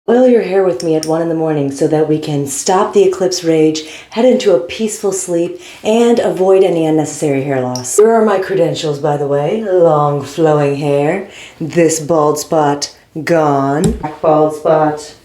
Oil your hair with me at 1 in the morning so that we can stop the eclipse rage, head into a peaceful sleep, and avoid any unnecessary hair loss. Here are my credentials, by the way. Long flowing hair, this bald spot gone, back bald spot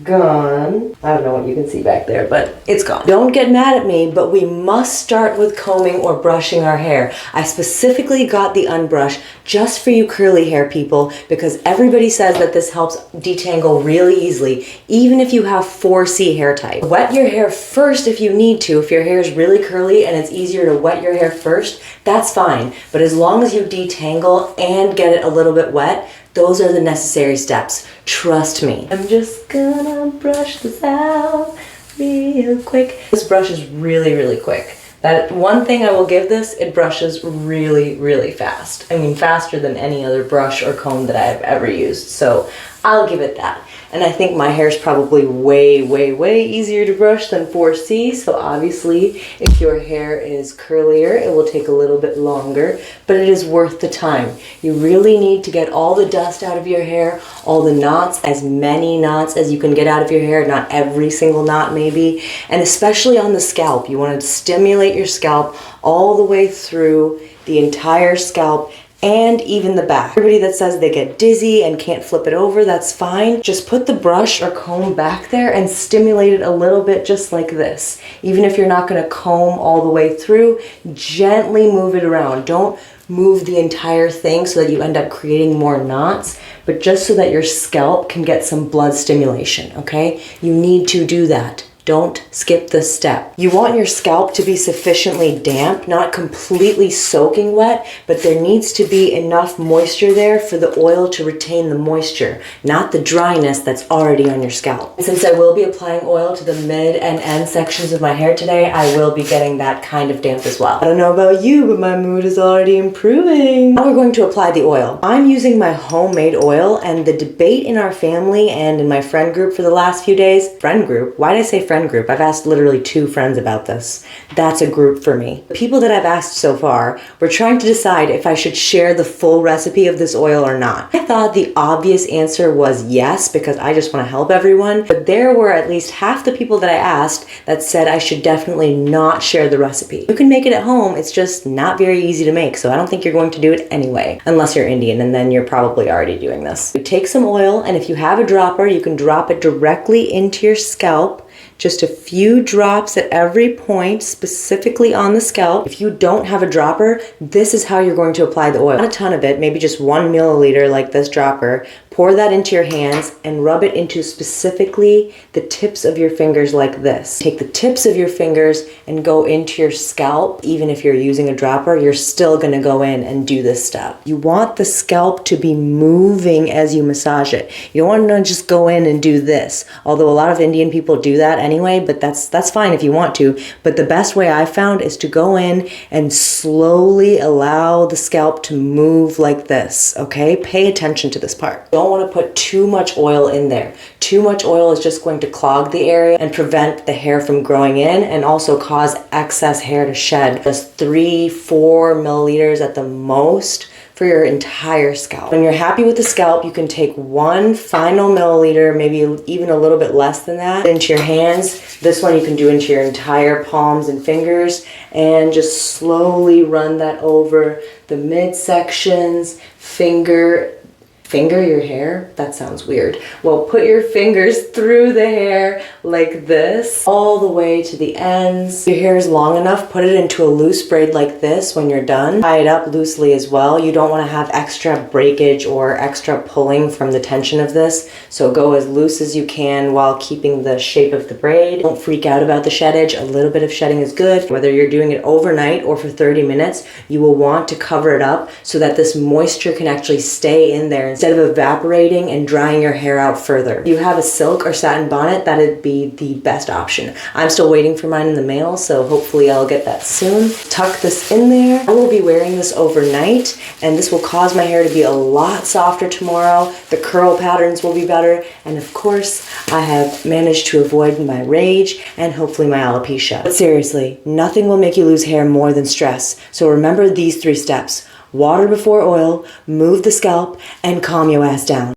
gone. I don't know what you can see back there, but it's gone. Don't get mad at me, but we must start with combing or brushing our hair. I specifically got the unbrush just for you curly hair people because everybody says that this helps detangle really easily, even if you have 4C hair type. Wet your hair first if you need to. If your hair is really curly and it's easier to wet your hair first, that's fine. But as long as you detangle and get it a little bit wet, those are the necessary steps. Trust me. I'm just gonna brush this out real quick. This brush is really, really quick. That one thing I will give this, it brushes really, really fast. I mean, faster than any other brush or comb that I've ever used. So I'll give it that. And I think my hair is probably way, way, way easier to brush than 4C. So obviously, if your hair is curlier, it will take a little bit longer, but it is worth the time. You really need to get all the dust out of your hair, all the knots, as many knots as you can get out of your hair, not every single knot maybe. And especially on the scalp, you want to stimulate your scalp all the way through the entire scalp and even the back. Everybody that says they get dizzy and can't flip it over, that's fine. Just put the brush or comb back there and stimulate it a little bit just like this. Even if you're not gonna comb all the way through, gently move it around. Don't move the entire thing so that you end up creating more knots, but just so that your scalp can get some blood stimulation, okay? You need to do that. Don't skip this step. You want your scalp to be sufficiently damp, not completely soaking wet, but there needs to be enough moisture there for the oil to retain the moisture, not the dryness that's already on your scalp. And since I will be applying oil to the mid and end sections of my hair today, I will be getting that kind of damp as well. I don't know about you, but my mood is already improving. Now we're going to apply the oil. I'm using my homemade oil, and the debate in our family and in my friend group for the last few days, friend group? Why did I say friend group? I've asked literally 2 friends about this. That's a group for me. The people that I've asked so far were trying to decide if I should share the full recipe of this oil or not. I thought the obvious answer was yes, because I just want to help everyone, but there were at least half the people that I asked that said I should definitely not share the recipe. You can make it at home, it's just not very easy to make, so I don't think you're going to do it anyway, unless you're Indian, and then you're probably already doing this. You take some oil, and if you have a dropper, you can drop it directly into your scalp. Just a few drops at every point, specifically on the scalp. If you don't have a dropper, this is how you're going to apply the oil. Not a ton of it, maybe just 1 milliliter like this dropper. Pour that into your hands and rub it into specifically the tips of your fingers like this. Take the tips of your fingers and go into your scalp. Even if you're using a dropper, you're still gonna go in and do this step. You want the scalp to be moving as you massage it. You don't want to just go in and do this. Although a lot of Indian people do that anyway, but that's fine if you want to. But the best way I found is to go in and slowly allow the scalp to move like this, okay? Pay attention to this part. Don't want to put too much oil in there. Too much oil is just going to clog the area and prevent the hair from growing in and also cause excess hair to shed. Just 3-4 milliliters at the most for your entire scalp. When you're happy with the scalp, you can take 1 final milliliter, maybe even a little bit less than that, into your hands. This one you can do into your entire palms and fingers, and just slowly run that over the midsections, finger your hair? That sounds weird. Well, put your fingers through the hair like this, all the way to the ends. Your hair is long enough, put it into a loose braid like this when you're done. Tie it up loosely as well. You don't want to have extra breakage or extra pulling from the tension of this, so go as loose as you can while keeping the shape of the braid. Don't freak out about the sheddage. A little bit of shedding is good. Whether you're doing it overnight or for 30 minutes, you will want to cover it up so that this moisture can actually stay in there instead of evaporating and drying your hair out further. If you have a silk or satin bonnet, that'd be the best option. I'm still waiting for mine in the mail, so hopefully I'll get that soon. Tuck this in there. I will be wearing this overnight, and this will cause my hair to be a lot softer tomorrow. The curl patterns will be better, and of course, I have managed to avoid my rage and hopefully my alopecia. But seriously, nothing will make you lose hair more than stress. So remember these 3 steps. Water before oil, move the scalp, and calm your ass down.